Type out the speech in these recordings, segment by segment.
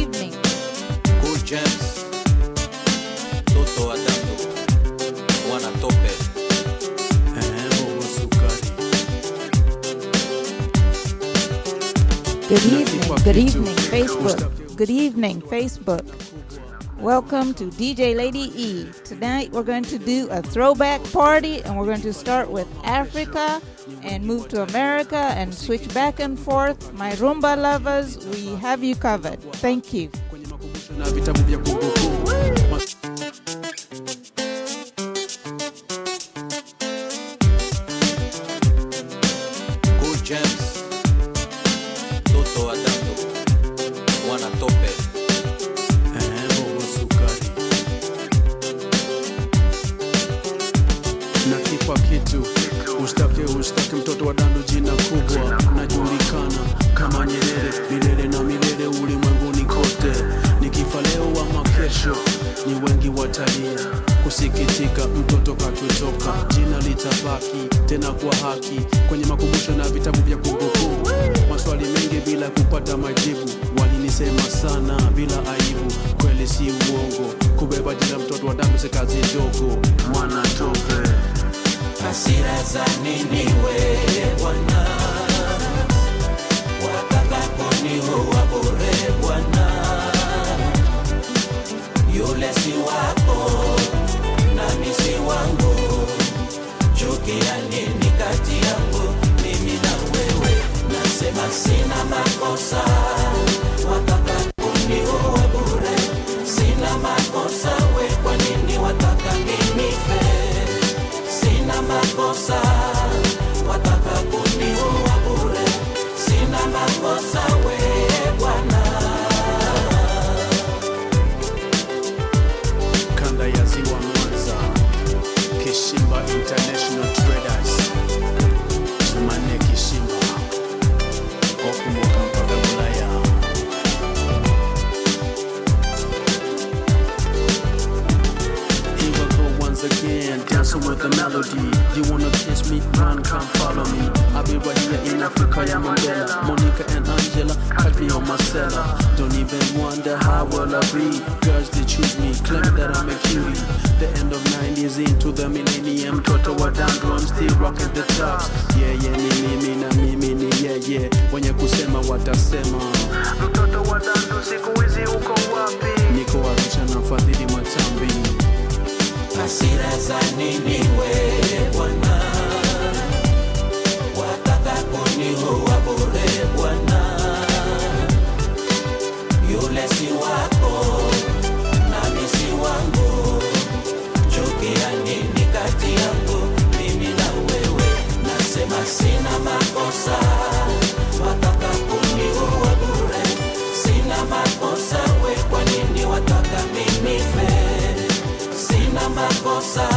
evening. Cool James, Toto Adando, Wana Tope, Good evening, Facebook. Good evening, Facebook. Welcome to DJ Lady E. Tonight we're going to do a throwback party, and we're going to start with Africa and move to America and switch back and forth. My rumba lovers, we have you covered. Thank you. Cool James, Toto Adando, Wana Tope, nakipa kitu ustake mtoto wa Dandu, jina kubwa najulikana kama Nyerere, milele na milele ulimwenguni kote. Nikifa leo ama kesho ni wengi watalia kusikitika, mtoto katutoka, jina litabaki tena kwa haki kwenye makumbusho na vitabu vya kumbukumbu. Maswali mengi bila kupata majibu, walinisema sana bila aibu, kweli si uongo, kubeba jina mtoto wa Dandu si kazi dogo. Mwana Tope, hasira za nini wewe Bwana, wataka kuniua bure Bwana, yule si wako nami si wangu, chukia nini kati yangu mimi na wewe? Nasema sina makosa, wataka kuniua bure, sina makosa, we kwa nini wataka mimi fe? Sina makosa, wataka kuniua bure, sina makosa, we Bwana. kanda ya Ziwa Mwanza, Kishimba International Traders, Jumanne Kishimba, okumuka mpaka Ulaya. Here we go once again, dancing with the melody. You wanna kiss me? Run, come follow me. I'll be right here in Africa, yeah, Mandela, Monica and Angela, catch me on my cellar. Don't even wonder how will I be. Girls, they choose me, claim that I'm a cutie. The end of 90s into the millennium, Toto wa Dandu, I'm still rocking the tops. Yeah, yeah, mimi, yeah. Wenye kusema watasema, mtoto wa Dandu siku hizi uko wapi? Niko Arusha na Fadhili Matambi. Hasira za nini wewe Bwana, wataka kuniua bure Bwana, yule si wako nami si wangu, chukia nini kati yangu mimi na wewe? Nasema sina makosa, wataka kuniua bure, sina makosa, we kwa nini wataka mimi fe? Sina makosa,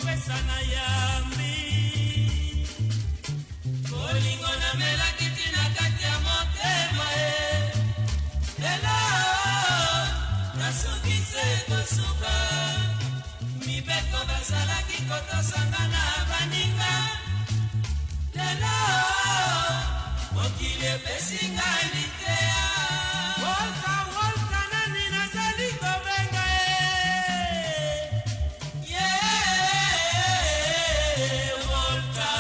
kopesa na yambi bolingo na melakiti na kati ya motema lelo nasukise kosuka mibeko bazalaki kotosanga na baninga lelo mokili epesinga liteya wolka nani nazali kobenga wolka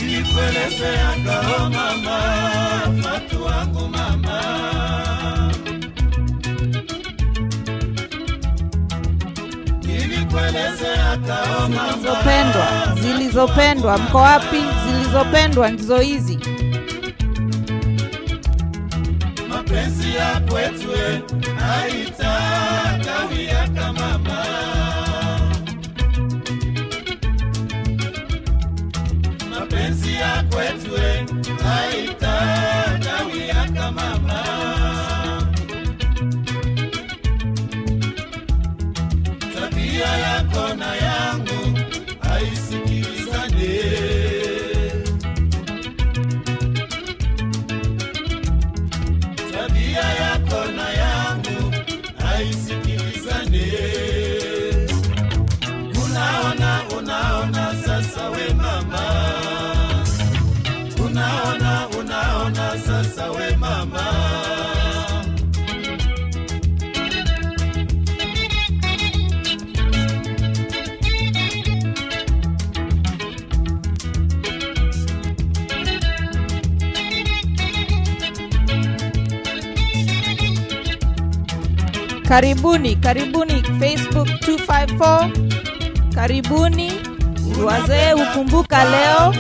Nikuelezeanga oh mama, Fatu wangu mama. Nikuelezeanga oh mama. Zilizopendwa, mko wapi? Zilizopendwa ndizo hizi. Mapenzi ya kwetu haitakawia kama mama. Mapenzi ya kwetu haitakawia kama mama. Tabia yako na yangu haisikilizane. Tabia yako na yangu haisikilizane. Unaona sasa we mama. Unaona sasa we mama. Karibuni Facebook 254. Karibuni wazee ukumbuka leo.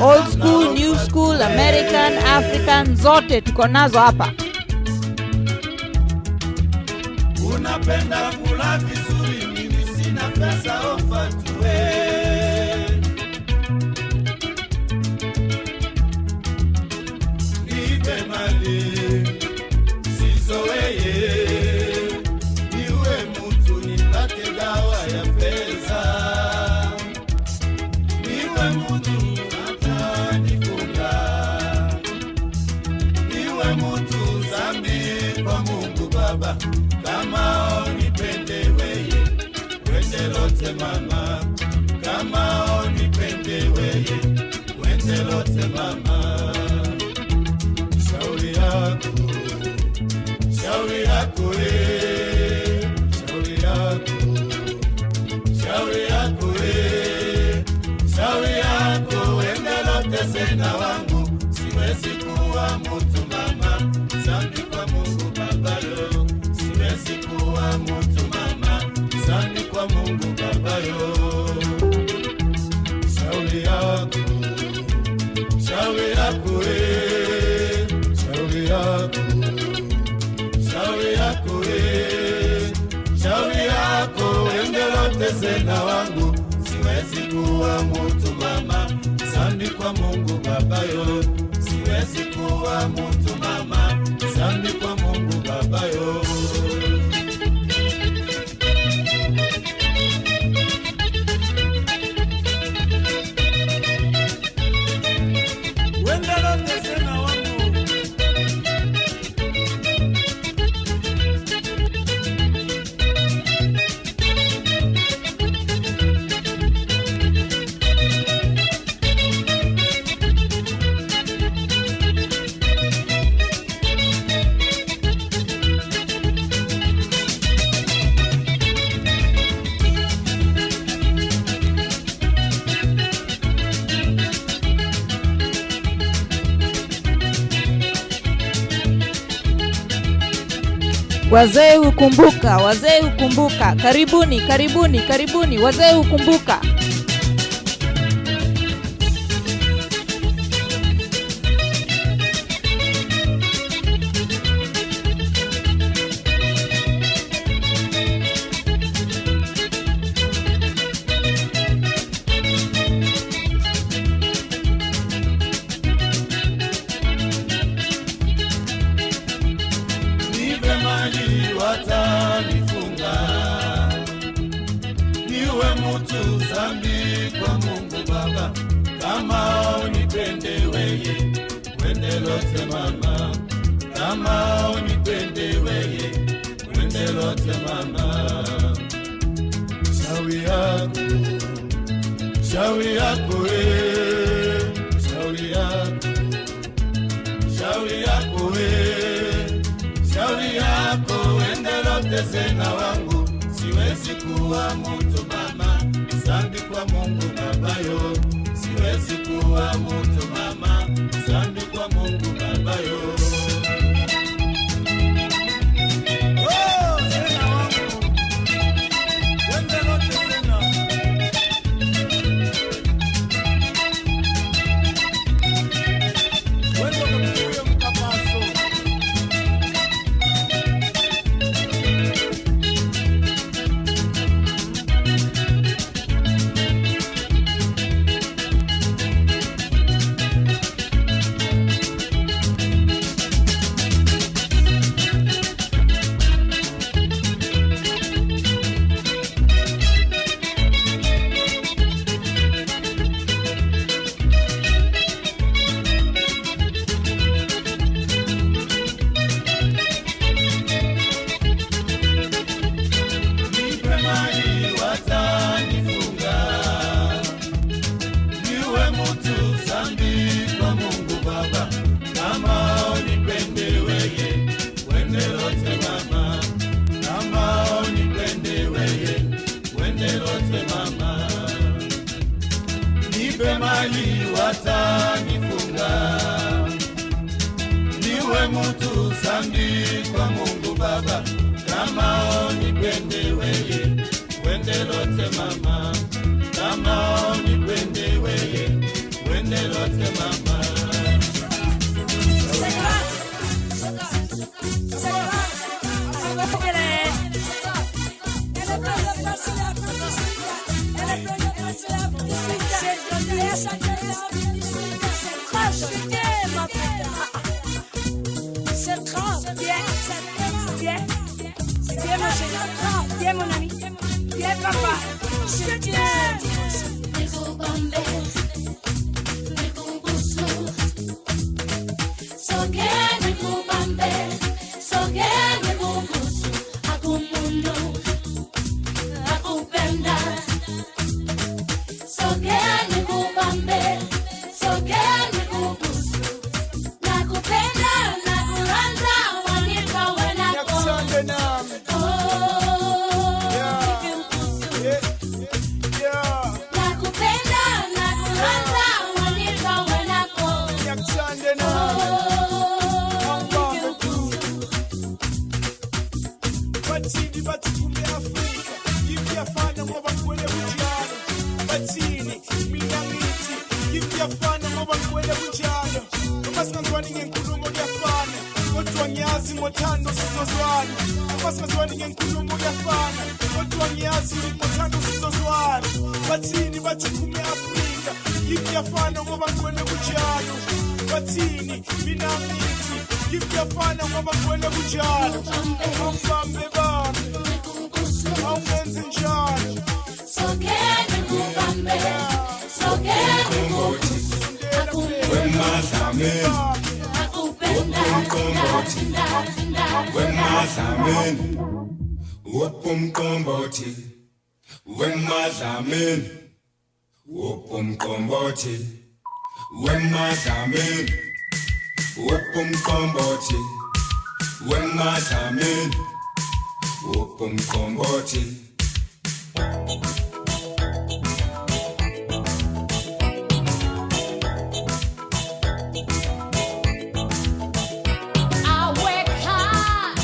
Old school, new school, American, African, zote tuko nazo hapa. Unapenda kula vizuri, mimi sina pesa ofa tuwe. Nipe mali, sizoweye. Niwe mtu nipate dawa ya pesa. Niwe mtu atanifunga. Niwe mtu zambi kwa Mungu Baba. Kama onipende weye, wende lote mama. Kama onipende weye, wende lote mama. Shauri yako shauri yako wende lote sena wangu. Siwezi kuwa mtu mama, zambi kwa Mungu Baba yo. Siwezi kuwa mtu mama, zambi kwa Mungu Baba yo. Shauri yako shauri yako wende lote sena wangu. Siwezi kuwa mtu mama, zambi kwa Mungu Baba yo. Siwezi kuwa mtu mama, zambi kwa Mungu Baba yo. Wende lote sena wangu. Wazee hukumbuka, wazee hukumbuka. Karibuni, karibuni, karibuni. Wazee hukumbuka. Nipe mali watanifunga, niwe mtu zambi kwa Mungu Baba. Kama unipende weye, wende lote mama. Kama unipende weye, wende lote mama. Shauri yako, shauri yako we, shauri yako, shauri yako we, shauri yako wende lote zena wangu. Siwezi kuwa mtu mama, zambi kwa Mungu Babayo. Siwezi kuwa mtu mama, zambi kwa Mungu Babayo. Oh, zena wangu, wende lote zena. Wende mkuye mkapaso. Nipe mali watanifunga, niwe mtu zambi kwa Mungu Baba. Kama unipende weye, wende lote mama. Kama unipende weye, wende lote mama. Nipe mali watanifunga, niwe mtu zambi kwa Mungu Baba. Kama unipende weye, wende lote mama. Kama unipende weye, wende lote mama. C'est grave, viens, mon chéri, viens mon ami, viens papa, je t'aime. I work hard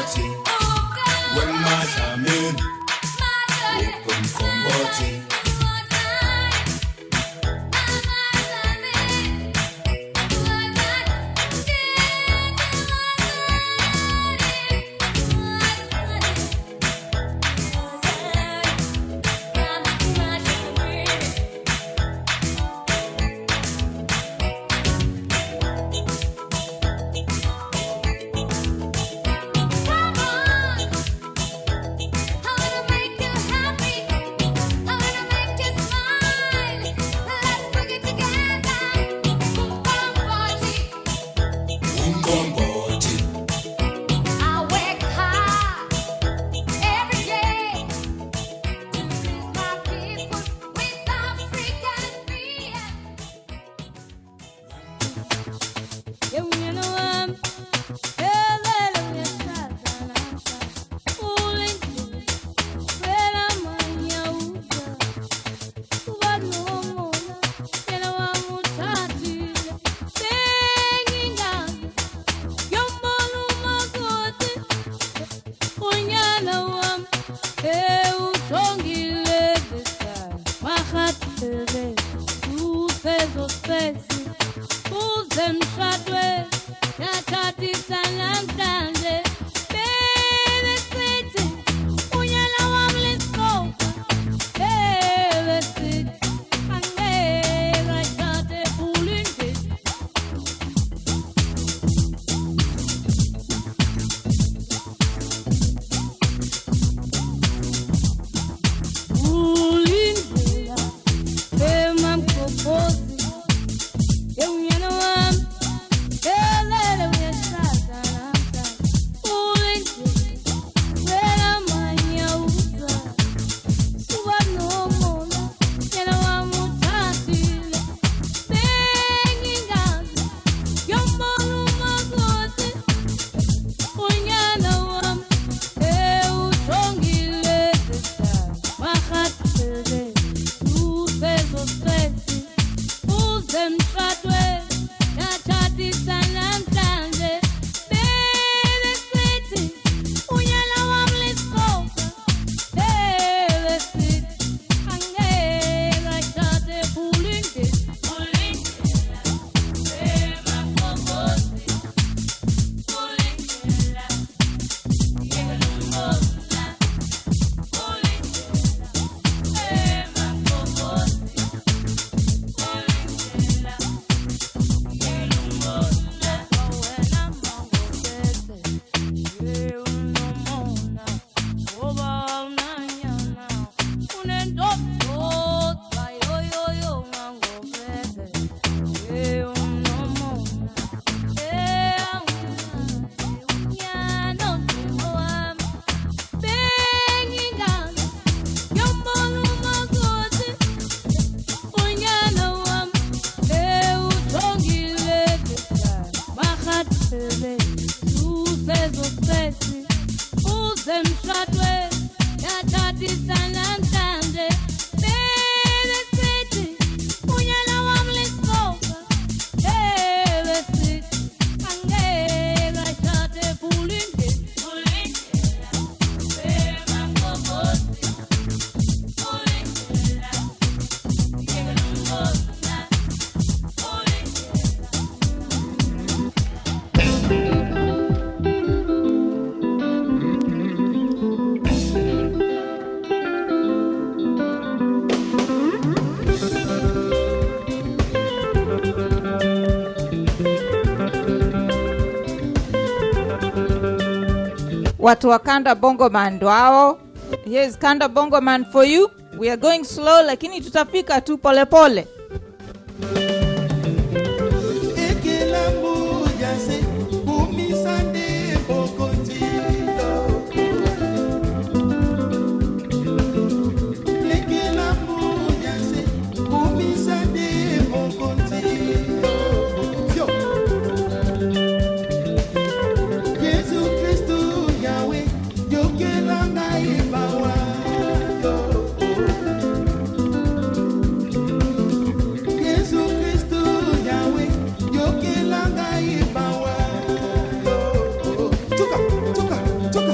mkombozi, wema jameni, uko mkombozi. Watu wa Kanda Bongo Man wao. Here's Kanda Bongo Man for you. We are going slow lakini tutafika tu pole pole. Tuka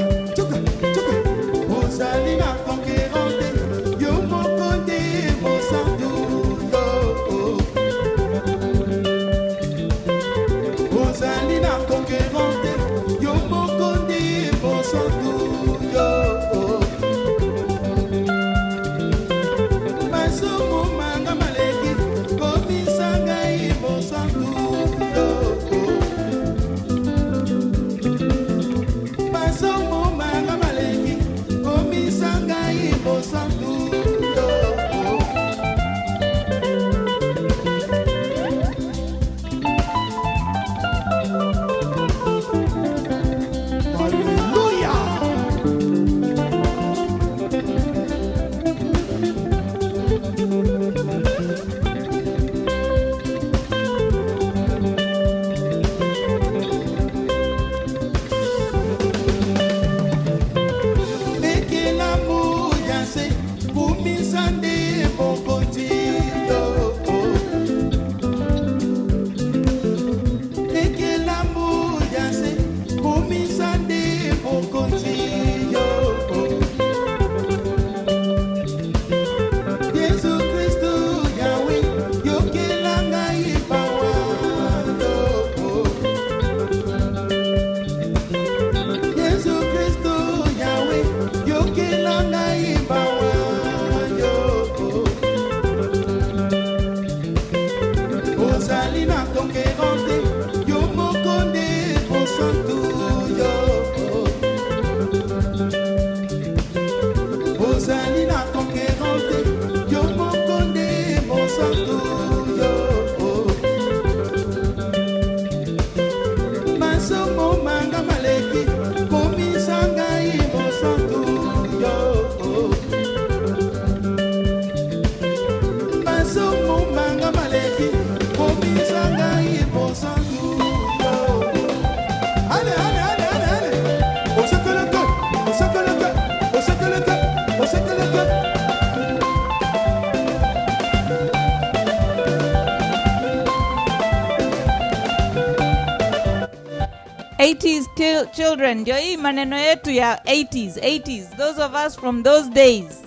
80s children, ndio hii maneno yetu ya 80s. Those of us from those days.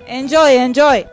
Enjoy.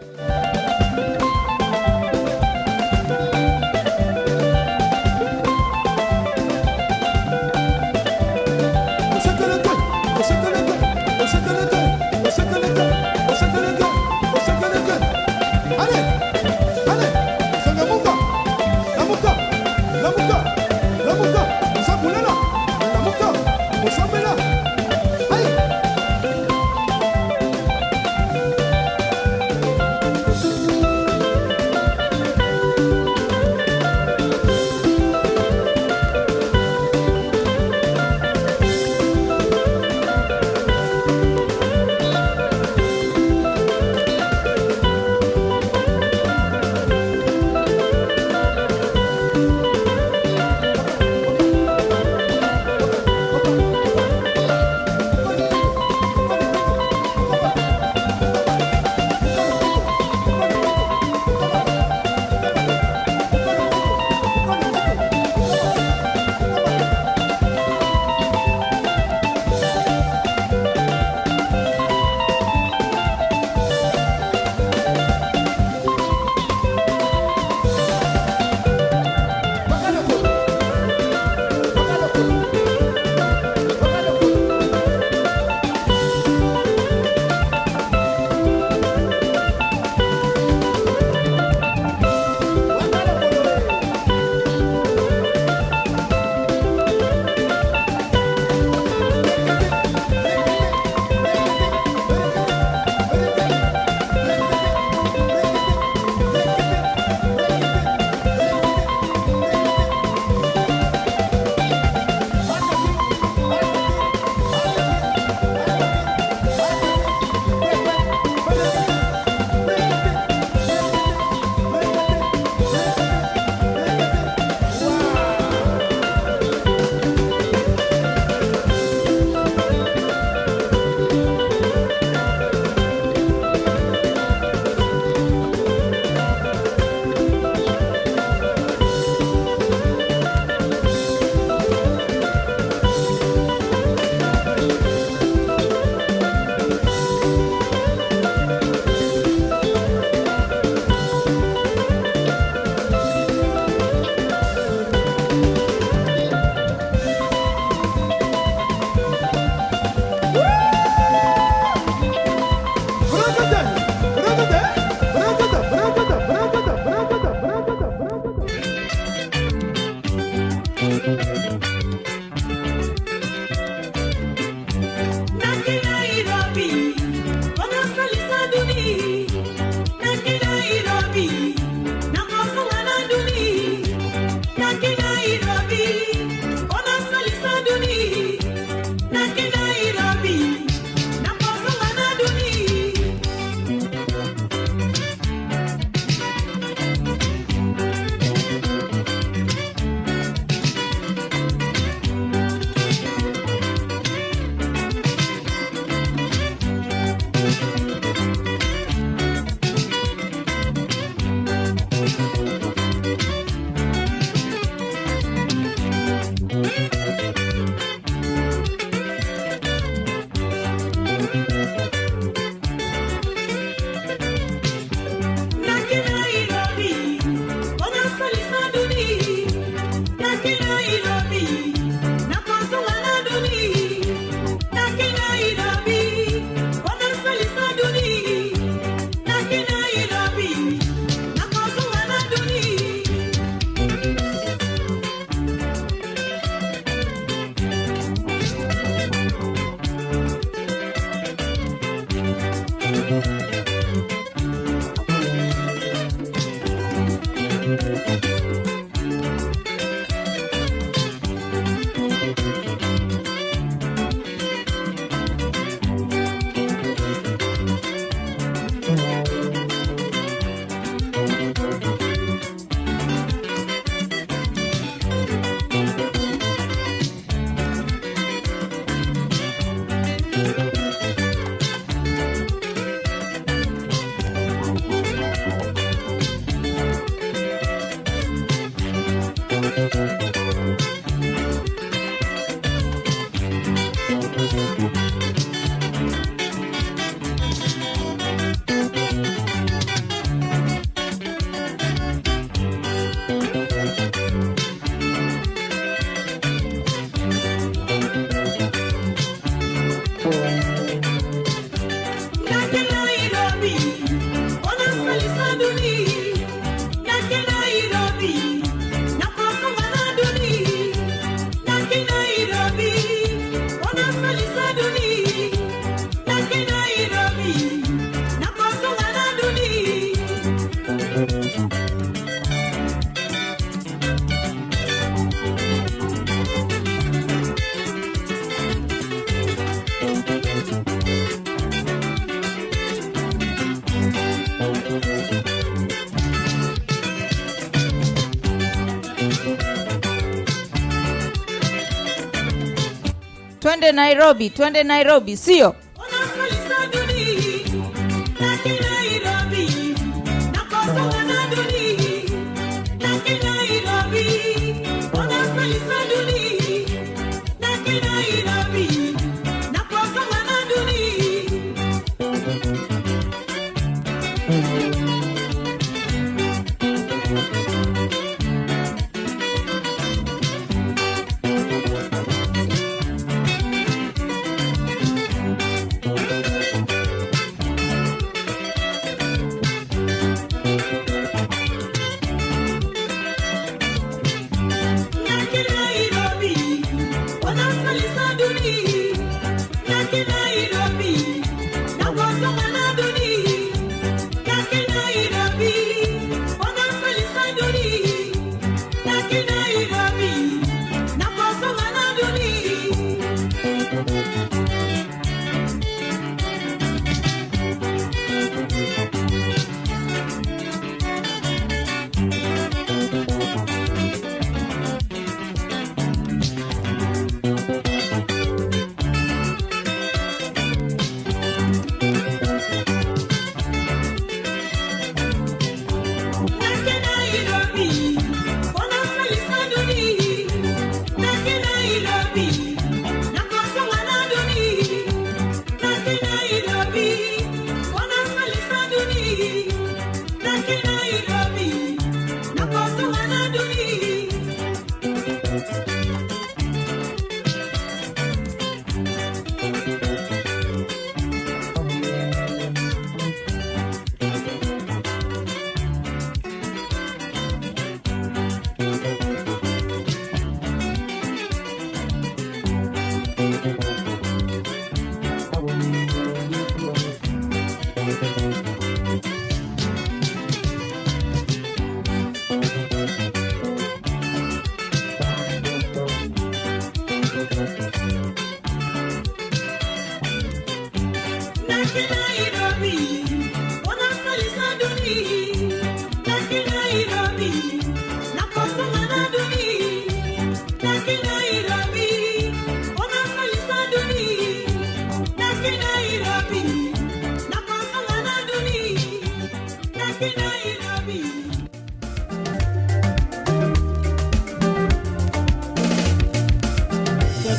twende Nairobi, sio?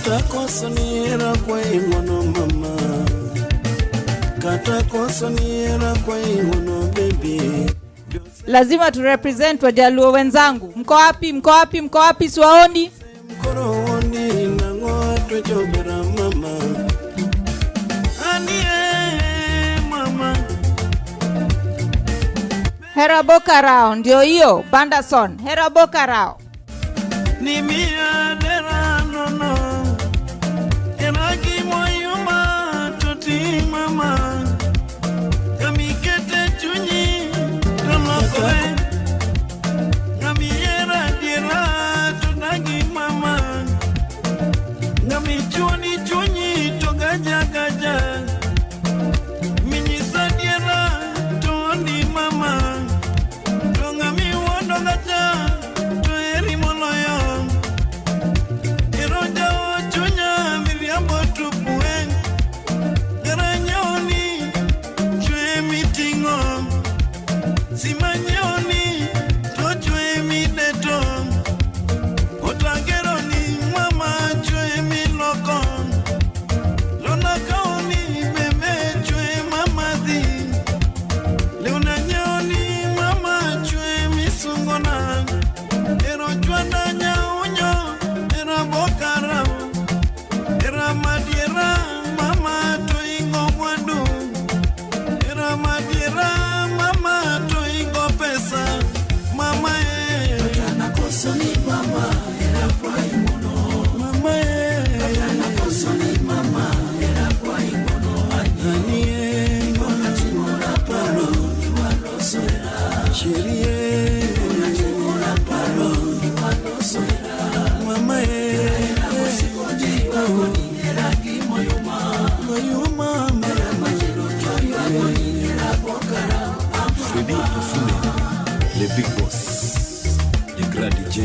Katakosoniera kwa imono mama, katakosoniera kwa imono baby. Lazima tu represent Wajaluo wenzangu. Mko wapi? Siwaoni. Mkoroni na ngoto chobera mama. Anie mama. Hera Bokarao ndio hiyo, Banderson. Hera Bokarao. Ni mia dera nono. Enagi moyuma toti mama. Kamikete chunyi tonokoe. Ngamiera dira tunagi mama. Ngamichuni chunyi togaja gaja. Minyisa dira toni mama. Tongami wondo gaja. Tueri moloyo. Iroja ochunya miriambo tupue. Garanyoni chue mitingo. Simanyoni tochue mideto. Otageroni mama chue miloko. Lonakaoni bebe chue mamazi. Leunanyoni mama chue misungona. Ero chwanda nyaunyo. Era bokara. Era madiera mama toingo mwandu. Era madiera mama toingo pesa. Mama Katana kosoni mama. Era kwa imono. Mama Katana kosoni mama. Era kwa imono. Anie Mona paro. Iwano soera. Sherie Mona paro. Iwano soera. Mama era musikoje wagoni. Era kimoyuma. Moyuma. Era majelo toyo wagoni. Era bokara. Freddy Ifune, le big boss, le grand DJ,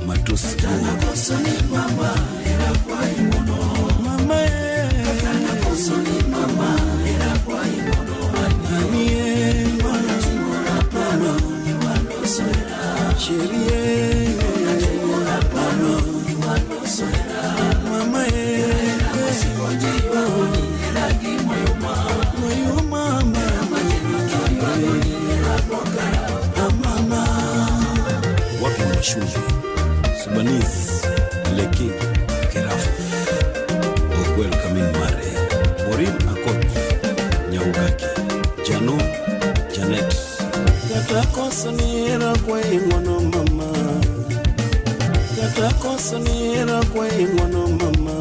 Matos. Katana kosoni mama. Era kwa imono. Subanis, Leki, Keraf, Okwel Kamin Mare, Morin Akot, Nyaugaki, Jano, Janet. Katakosonira kwa ingwano mama, katakosonira kwa ingwano mama,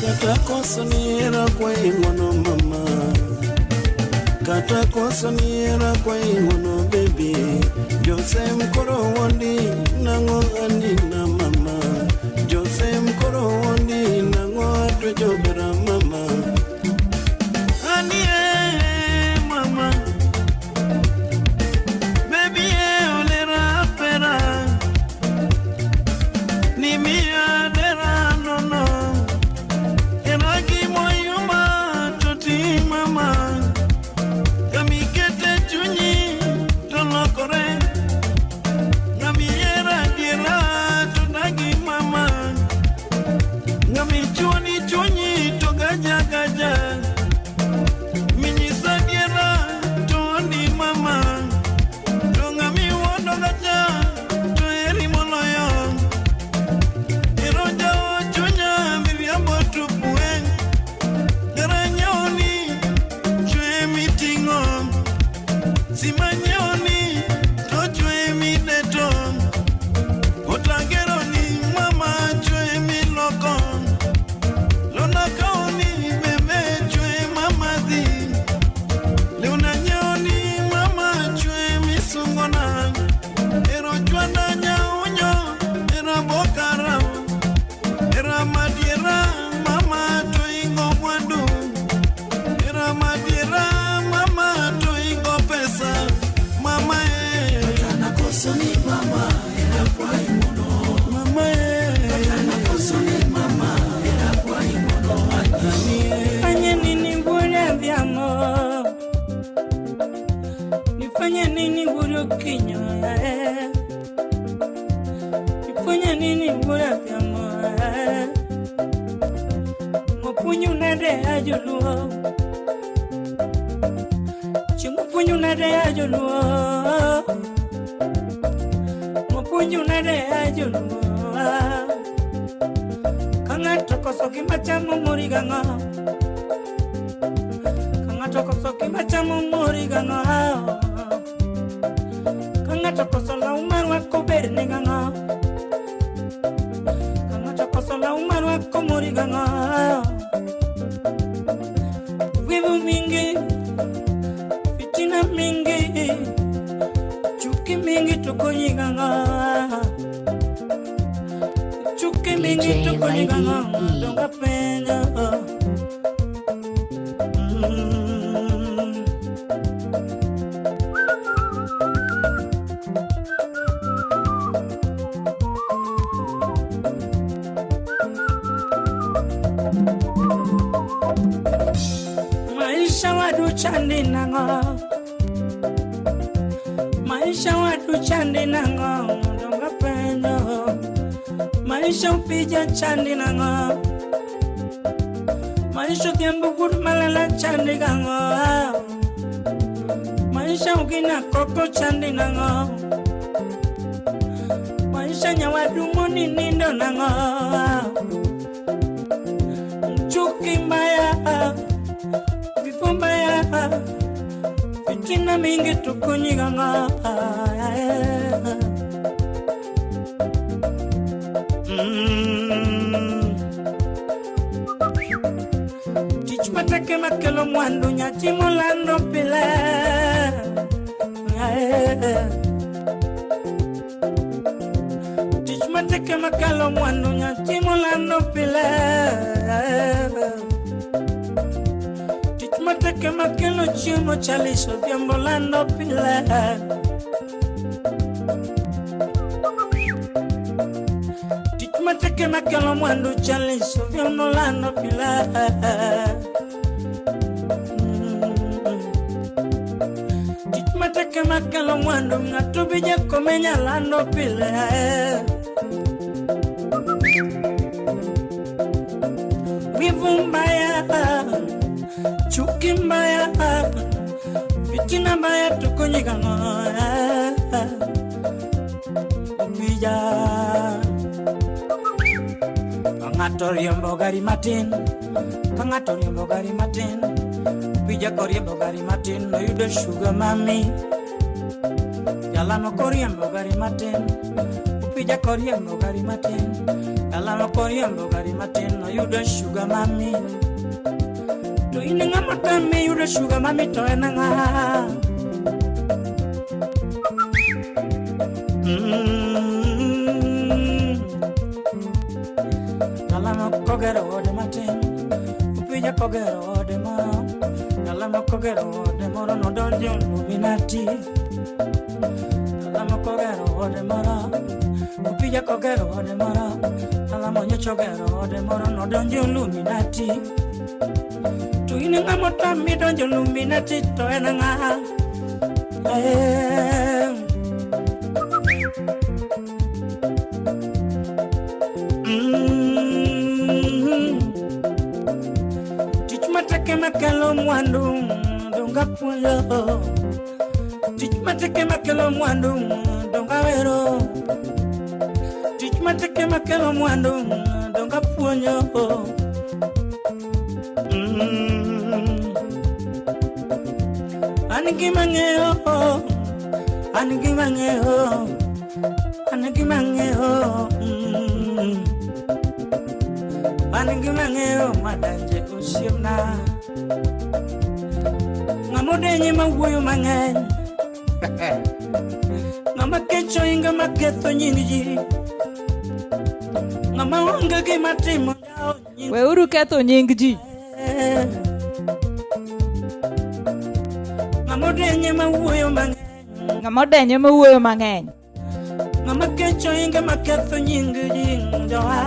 katakosonira kwa ingwano mama, katakosonira kwa ingwano baby. Jose mkoro wondi nango anina mama, Jose mkoro wondi nango atujobera mama. Anie mama, baby olera pera, ni mia dera nono, eragi moyuma toti mama, kami kete chunyi tono kore. Chuni to gaja gaja minyisa diera to ni mama to ngami wono gaja to eri moloyo eroja chunya miriambo tupue garanyoni chwe mitingo simanyoni to chwe mideto otagero ni mama chwe miloko. Nifanye nini bure kinyo nifanye nini bure vyamo Mopunyu nade ajuluo Chimupunyu nade ajuluo Mopunyu nade ajuluo Kanga toko soki machamu muriganga Kanga toko soki machamu muriganga Kanga toko sola umarwa koberni ganga Kanga toko sola umarwa komuri ganga Wivu mingi Fitina mingi Chuki mingi tukonyi ganga Chuki mingi tukonyi ganga Donga penya Maisha wadu chandi nanga Maisha wadu chandi nanga Donga penya Maisha upija chandi nanga Maisha tiembu kudu malala chandi ganga Maisha ukina koko chandi nanga Maisha nyawadu moni nindo nanga Chuki mbaya Vifo mbaya Fitina mingi tukunyi ganga Tichmatake makelo mwandu nyati mulando pile Tichmatake makelo mwandu nyati mulando pile Tichmatake makelo chimo chaliso diambolando pile Tichmatake makelo mwandu chaliso diambolando pile makelo mwandu ng'ato bije komenya lando pile. Wivu mbaya, chuki mbaya, fitina mbaya tukonyiga ngoya. Upija kangato riembo gari matin, kangato riembo gari matin. Upija koriembo gari matin, no yudo sugar mami. Yalamo koriembo gari matin, upija koriembo gari matin. Yalamo koriembo gari matin, no yudo sugar mami. To ininga matami yudo sugar mami to enanga. Yalamo kogero ode matin, upija kogero ode moro. Yalamo kogero ode moro no donjo luminati. Yalamo kogero ode moro, upija kogero ode moro. Yalamo nyocho gero ode moro no donjo luminati. To ininga matami donjo luminati to enanga. Teach matake makelo mwandu donga puyo. Teach matake makelo mwandu donga wero. Teach matake makelo mwandu donga puyo. Anigi mangeo, anigi mangeo, anigi mangeo. Anigi mangeo madanje usiemna. Ngamodenye mawuyo mangeny. Ngama kecho inga maketho nyingi. Ngama onge gima timo jao nyingi. Weuru ketho nying ji. Ngamodenye mawuyo mangeny. Ngamodenye mawuoyo mang'eny. Ngama kecho inga maketho nyingi joa.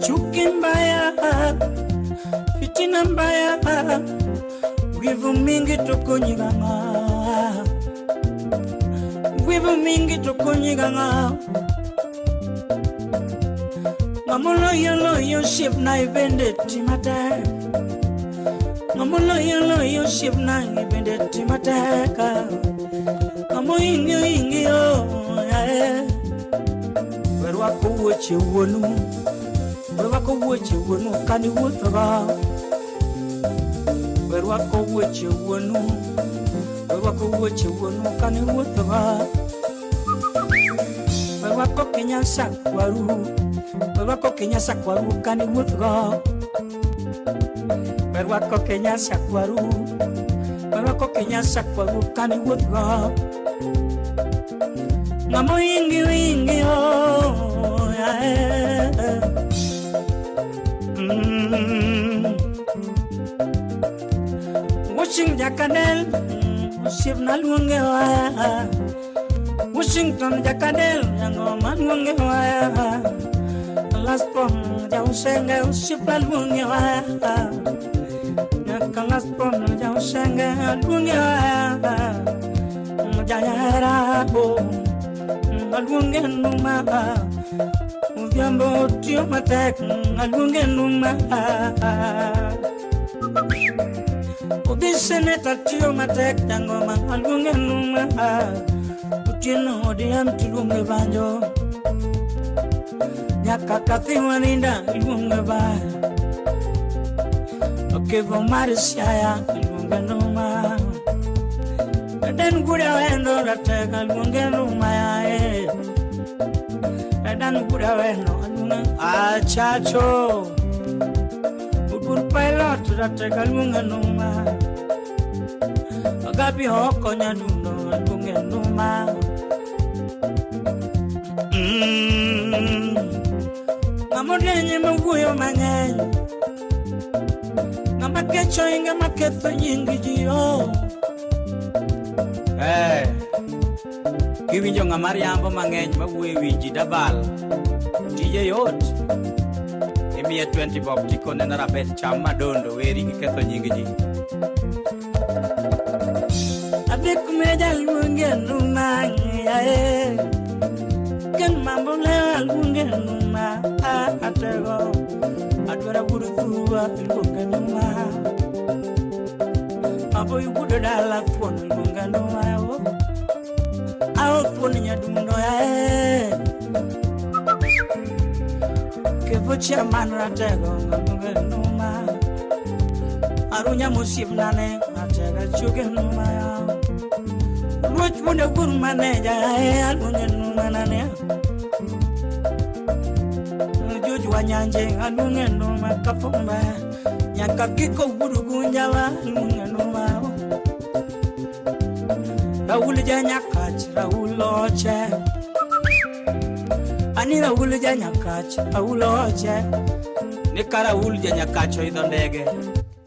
Chuki mbaya, fitina mbaya, wivu mingi tukonyiganga. Wivu mingi tukonyiganga. Ngamulo yo ship na ibende timata. Ngamulo yo ship na ibende timata. Ngamu ingi yo. Werwa kuweche wonu. Werwa kuweche wonu kani wuthaba. Werwa kuweche wonu. Werwa kuweche wonu kani wuthaba. Werwa kokenya sakwaru. Werwa kokenya sakwaru kani wuthaba. Werwa kokenya sakwaru. Werwa kokenya sakwaru kani wuthaba. Ngamo ingi oh Washington Jakadel Sivna lungewa Washington Jakadel Yangoman lungewa Last prom Jausenge Sivna lungewa Last prom Jausenge lungewa Jayara Alungen numa Uvyambo tio matek Alungen numa Ubiseneta tio matek Tangoma alungen numa Utino odiam tilunge banjo Nyakakathi waninda ilunge ba Okevo marisiaya ilunge numa Dan guda wendo latek alunge numa ya Dan guda wendo alunge achacho Bubur pilot latek alunge numa Agapi hoko nyaduno alunge numa Ngamodenye mawuyo mangeny Ngamakecho inga maketho nyingi jiyo Kiwinjo ng'amar yambo mang'eny mawuoyo winji dabal tije yot miye 20 bob tiko ne rabet cham madondo weri gi ketho nying ji. Adek meja luonge numa yae ken mambo le luonge numa atego adwara buru tuwa luonge numa abo yudo dala fon luonge numa ao fon nyadundo yae ke vocha manra tego luonge numa arunya musib nane atega chuge numa Roch wunda gur maneja alunge numanane Joju wanyanje alunge numa kafumba Nyaka kiko gudu gunjala alunge numa Raul janyakach rauloche Ani Raul janyakach rauloche Nika Raul janyakacho idho ndege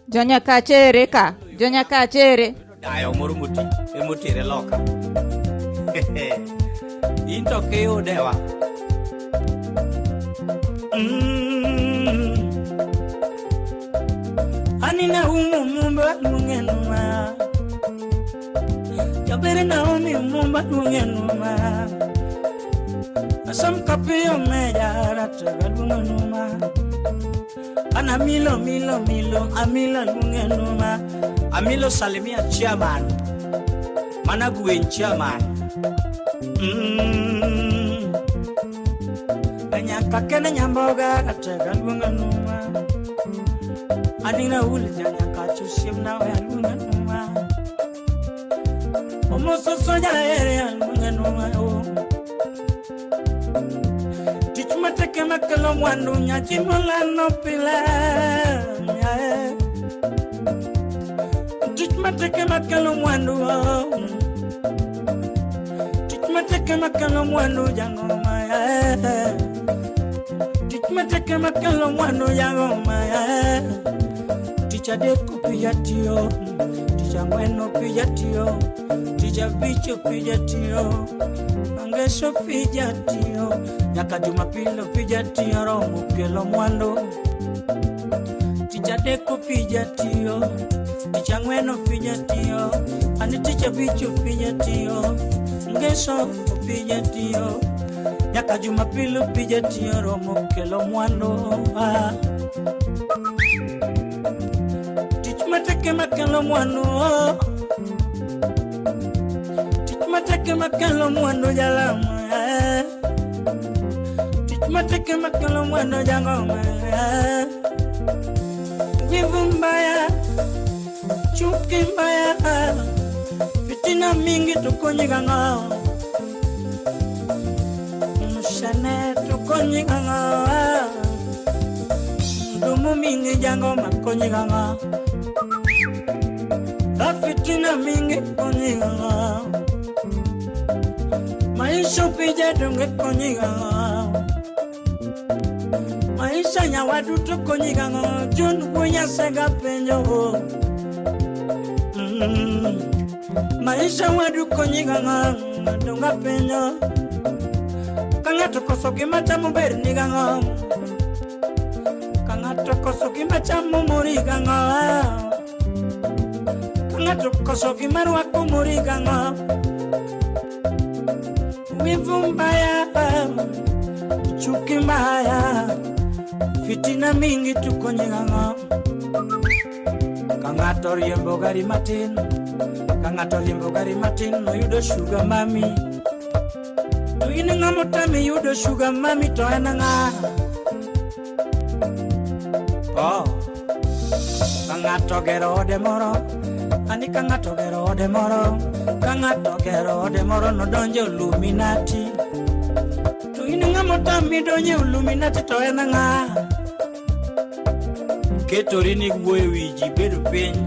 Janyakachere ka Janyakachere Dayo murumuti emutire loka into keo dewa anina mumba lungenuma jabere na mumba lungenuma asam kapio meja rata lungenuma ana milo amila lungenuma amilo salimia chairman mana gwen chairman anya kakena nyamboga atega lunga numa adina ulja nyakachu simna wa lunga numa omoso soja ere lunga numa tichmate kema kalo mwandu nyachimola no pila Tichmateke makalo mwandu jangoma ya Tichmateke makalo mwandu jangoma ya Ticha deku pijatio Ticha mweno pijatio Ticha bicho pijatio Angesho pijatio Nyaka jumapilo pijatio Romu kelo mwandu Ticha deku pijatio Ticha mweno pijatio Ani ticha bicho pijatio Ngeso pijatio Nyaka jumapili pijatio Romo kelo mwando Tichmateke makelo mwando Tichmateke makelo mwando jalama Tichmateke makelo mwando jangoma Wivu mbaya Chuki mbaya Fitina mingi tukonyiga ngao Mshane tukonyiga ngao Ndumu mingi jango makonyiga ngao Fitina mingi konyiga ngao Maisha pija dunge konyiga ngao Maisha nyawadu tukonyiga ngao Junu kunya sega penjo Maisha wadu konyiga ngam Dunga penyo Kangato kosoki machamu berni ngam Kangato kosoki machamu muri ngam Kangato kosoki marwa kumuri ngam Wivu mbaya Chuki mbaya Fitina mingi tukonyiga ngam Kangato riembo gari matin Kangato limbo gari matin no yudo sugar mami To ina ngamo tami yudo sugar mami to enanga Oh Kangato gero de moro Ani kangato gero de moro Kangato gero de moro no donjo Illuminati To ina ngamo tami donjo Illuminati to enanga Ketorini gwe wiji bedu penyi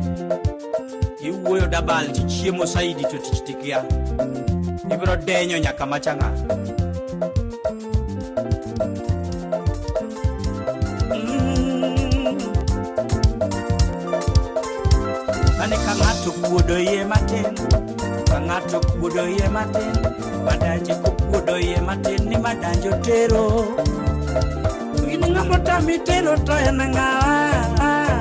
Iwuoyo dabal ti chiemo saidi to tichitikia Ibro denyo nyaka machanga Ane kangato kuodo ye maten Kangato kuodo ye maten Madanje kuodo ye maten Ni madanjo tero Ini Namota mitelo to yananga.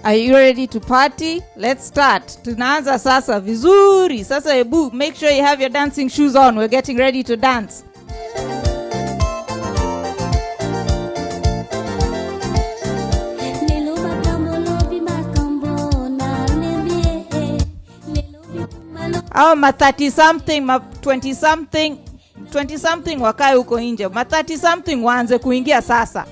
Are you ready to party? Let's start. Tunaanza sasa vizuri. Sasa ebu, make sure you have your dancing shoes on. We're getting ready to dance. Au ma 30 something, ma 20 something, 20 something wakae huko nje. Ma 30 something waanze kuingia sasa.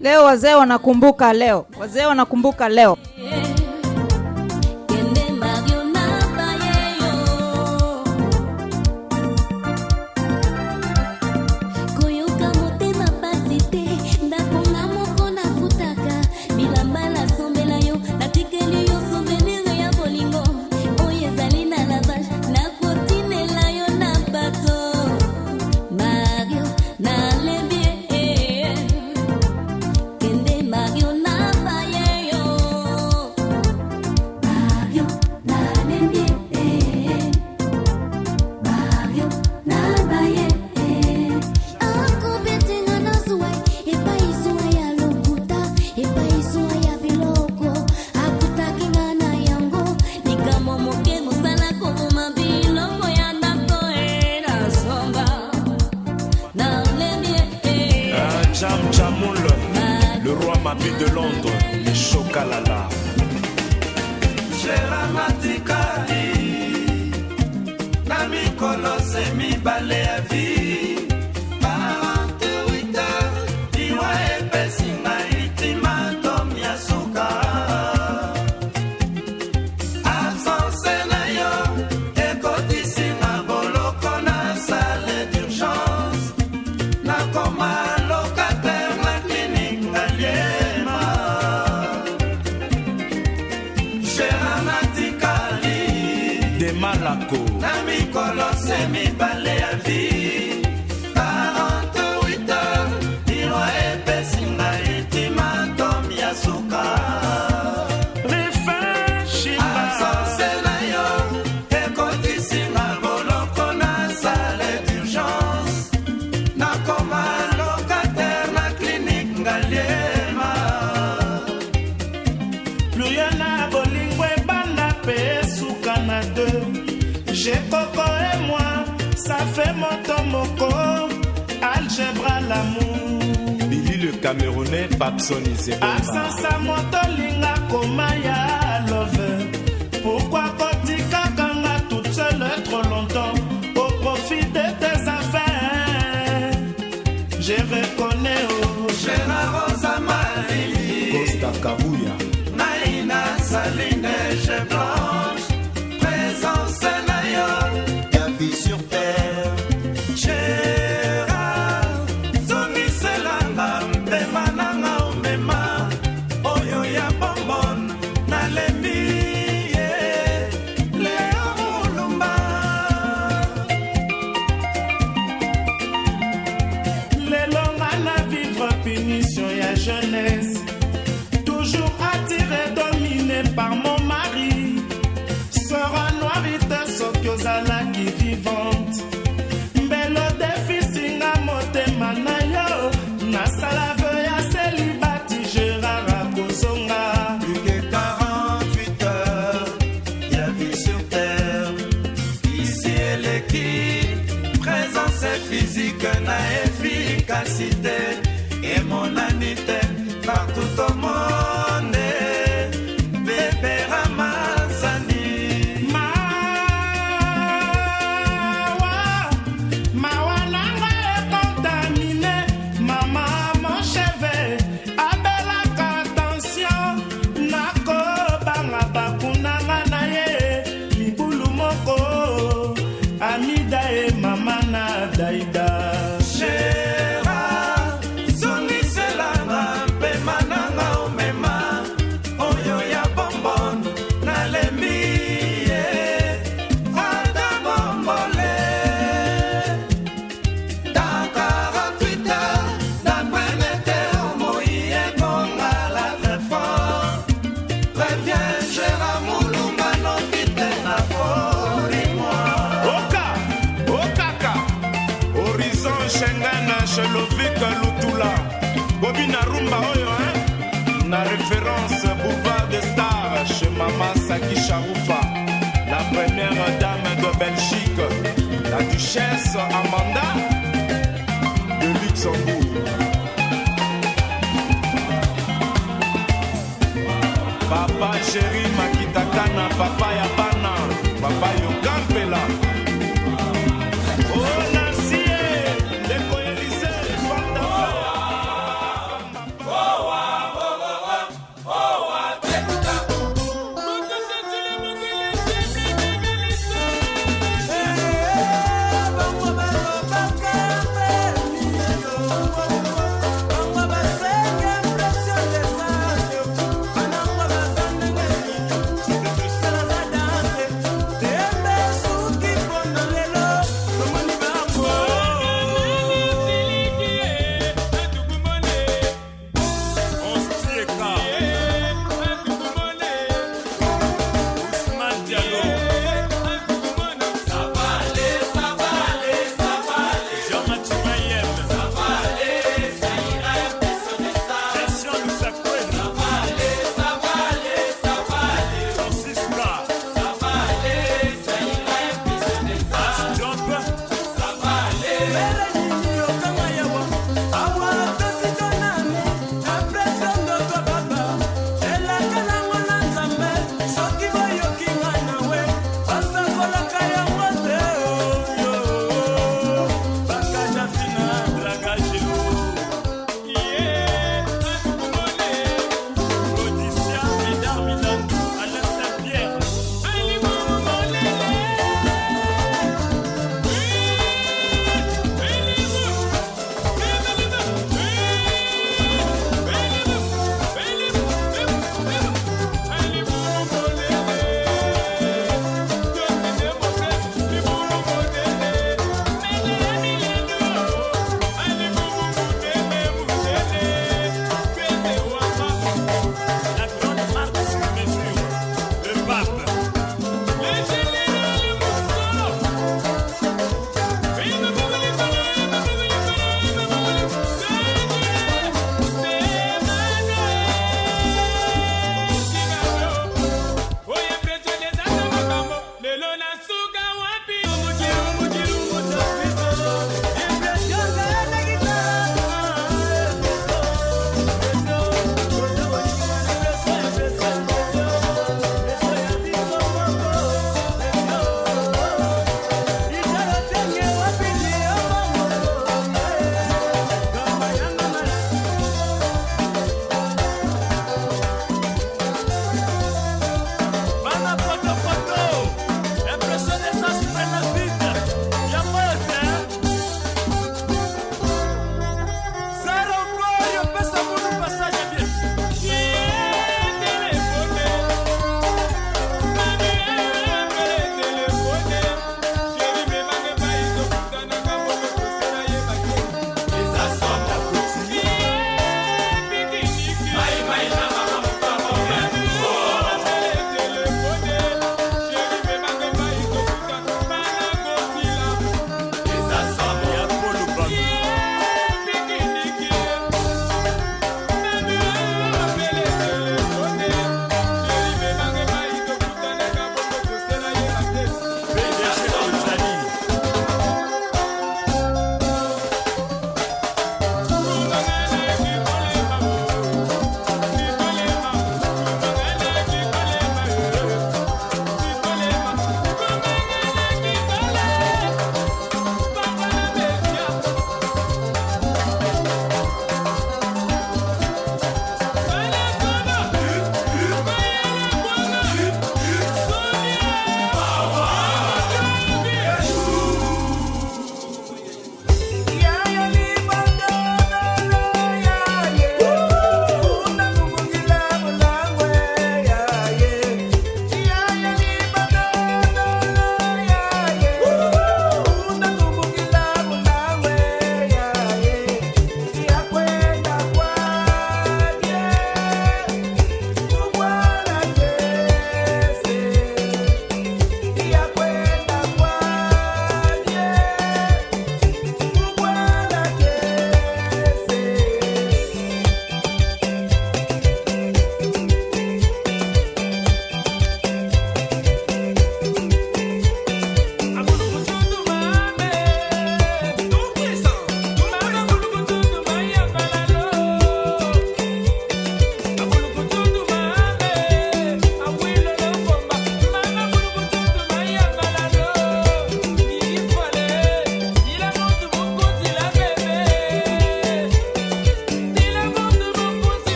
Leo wazee wanakumbuka leo. Wazee wanakumbuka leo. Le roi Mabi de Londres, les Chokalala. Gera matikali na mikolo semi bale ya vie 48 iwa epesi na ultimatum ya suka absence na yo ekotisi na boloko na salle d'urgence na koma locataire na clinique ngaliema de Malaco na mikolo semi bale ya vie 48 heures iro epesi na ultimatum ya suka absence na yo ekotisi na boloko na salle d'urgence na koma locataire na clinique ngaliema plus rien à bolingwe banda pe suka na deux. J'ai Coco et moi, ça fait motomoko, algebra l'amour. Billy le Camerounais, Papson Iseba. Absence à motolinga komaya love. Pourquoi kotika kanga toute seule trop longtemps au profit de tes affaires? Je reconnais oh Gera Rosa Marie Costa Kabuya Naina Saline je blanche présence na yo ya vie sur terre Gérard zongiselanga mpema nanga omema oyo ya bonbon nalembi ye Leo Mulumba Lelo tozalaki vivante mbelo defisinga motema na yo nasala veu ya selibati Gérard akozonga. Plus que 48 heures, y'a vie sur terre. Ici et l'équipe, présence physique, na efficacité. Et mon anité, partout au monde, bébé Ramazani. Mawa nanga est contaminé, maman mon chevet, abelaka attention, nako banga bakunanga na ye, libulu moko, amida e mama na daida. Gérard, zongiselanga mpe mananga omema, oyo ya bonbon nalembi ye, ata bombole. Dans 48 heures, d'après météo, Moïse Kongala très fort. Reviens, Gérard Moulumba, non quitte na moi. Oka, Okaka, Horizon Schengen, Chelovik Lutula, Bobina Rumba Oyo, hein? Na référence Boulevard des Stars, chez Maman Saki Charoufa, la première dame de Belgique, la duchesse Amanda de Luxembourg. Papa chéri Makitakana, papa Yabana, papa Yokampela. Oh Nassier, Ndeko Élysée, femme d'affaires. Bang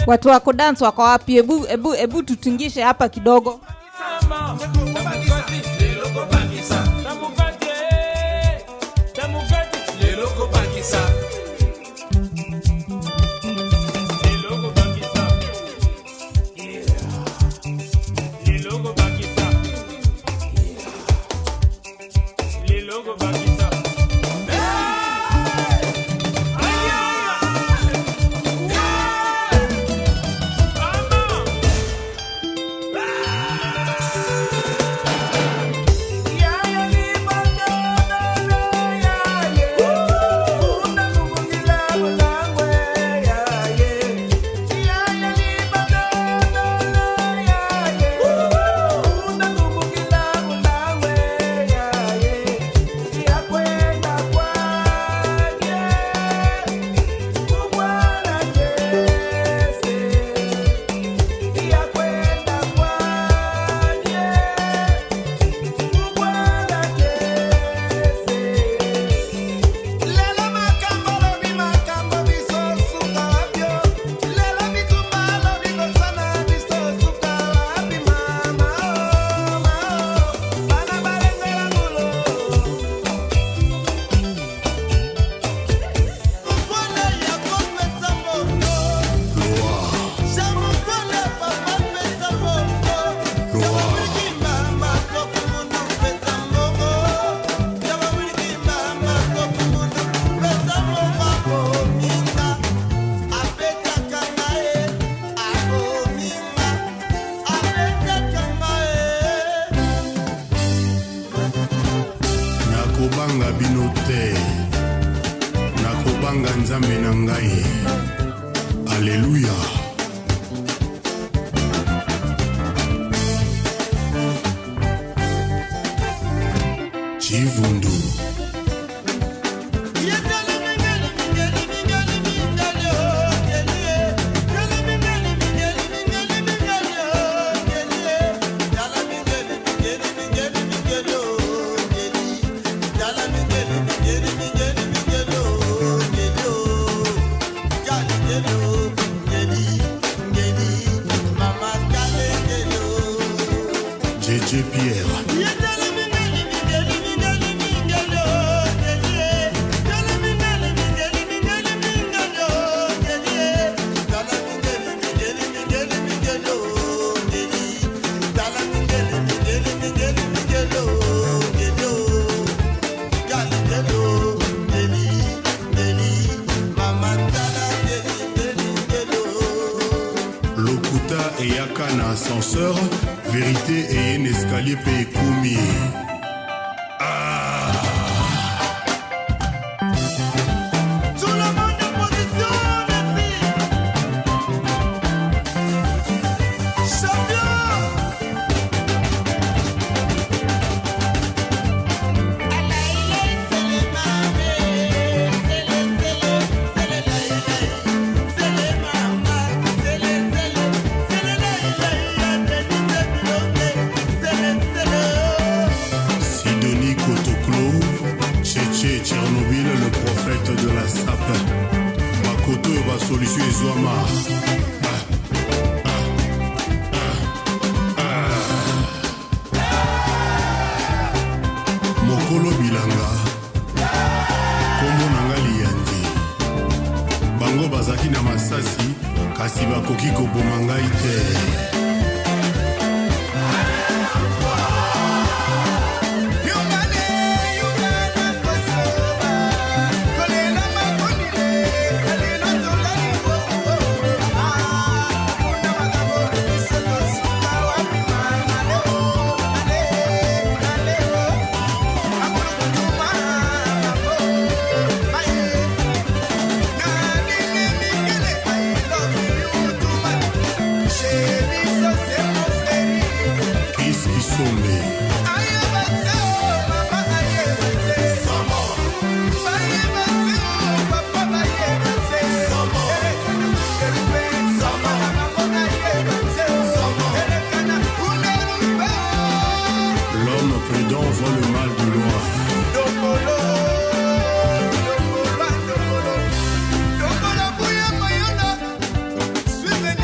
Watu wako dance wako wapi? Ebu tutingishe hapa kidogo. nakobanga bino te, nakobanga nzambe na ngai. Alleluia. Chivundu. JJ Pierre. Lokuta eyaka na ascenseur, vérité et un escalier pe koumi. Tchernobyl, le prophète de la sape. Bakoto et ba solution ezwama. Mokolo bilanga. Kombo nanga liyandi. Bango bazaki na masasi kasi bakoki koboma ngai te. L'homme prudent voit le mal de loin. Suivez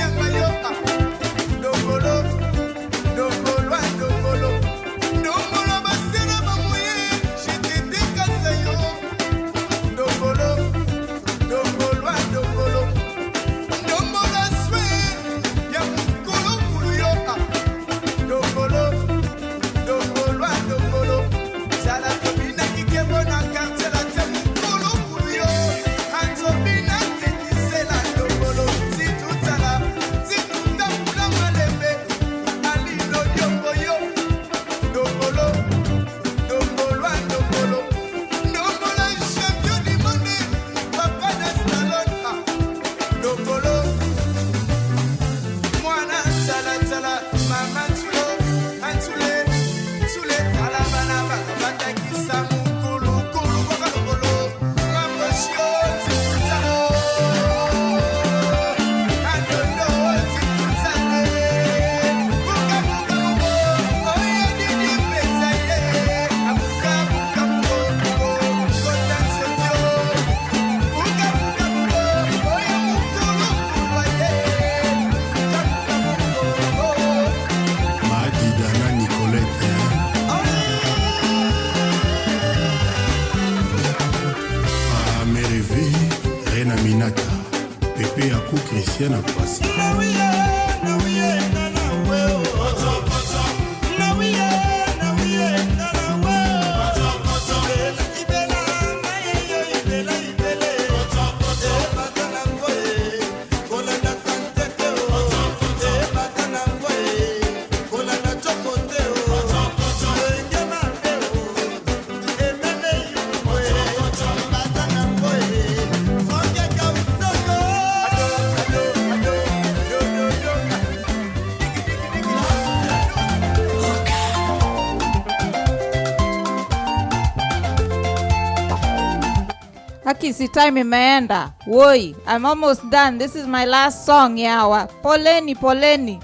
Aki, si time imeenda. Woi, I'm almost done. This is my last song, yawa. Poleni, poleni.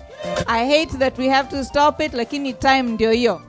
I hate that we have to stop it, lakini time ndio hiyo.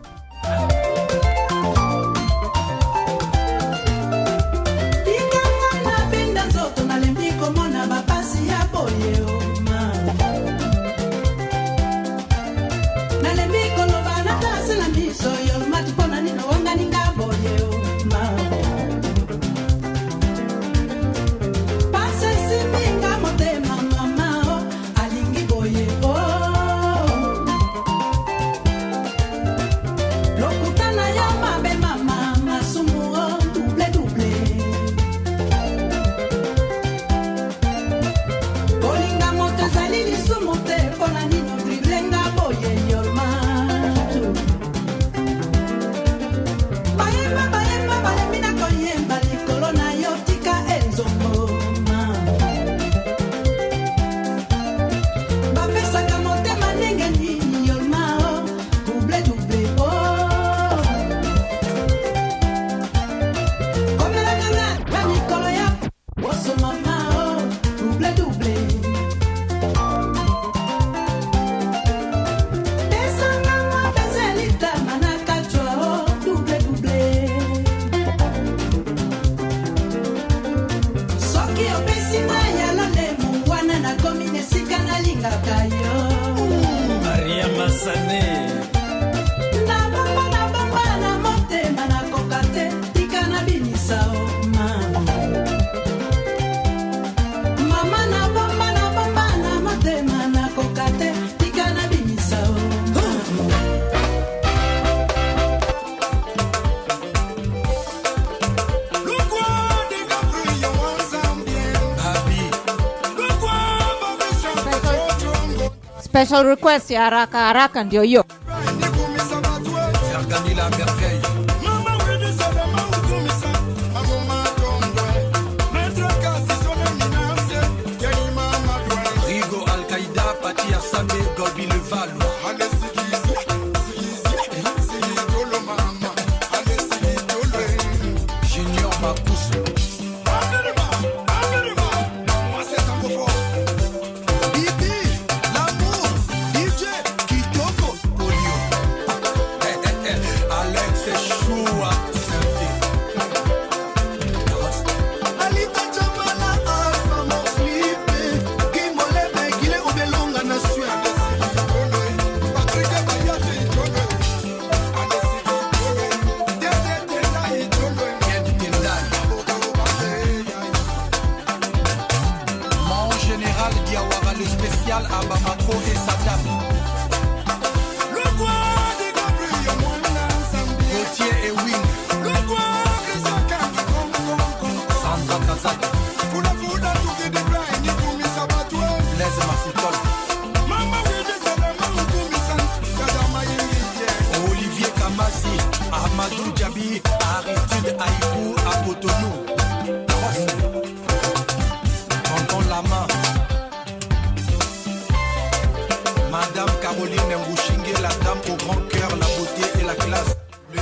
Special request ya haraka haraka ndio hiyo.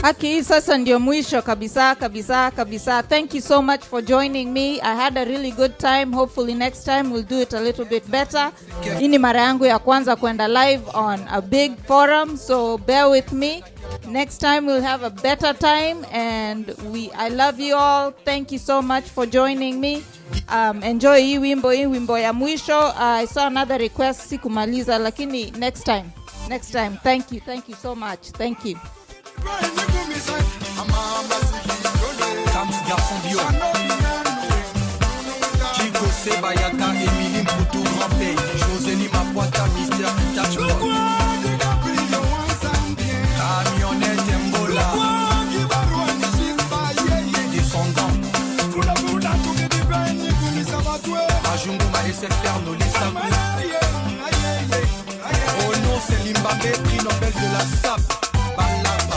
Aki, sasa ndio mwisho kabisa kabisa kabisa. Thank you so much for joining me. I had a really good time. Hopefully next time we'll do it a little bit better. Hii ni mara yangu ya kwanza kwenda live on a big forum, so bear with me. Next time we'll have a better time, and I love you all. Thank you so much for joining me. Enjoy hii wimbo ya mwisho. I saw another request, sikumaliza, lakini next time. Thank you so much. Thank you. Chico Sebayaka, Emily Mputu, Rampé, Josélie Mapoita, Mister Tachou, Camionnette Mbola, Descendant, Ajunguma SFR, Nolissa, Ono Selimbambe, prix Nobel de la SAP, Bala.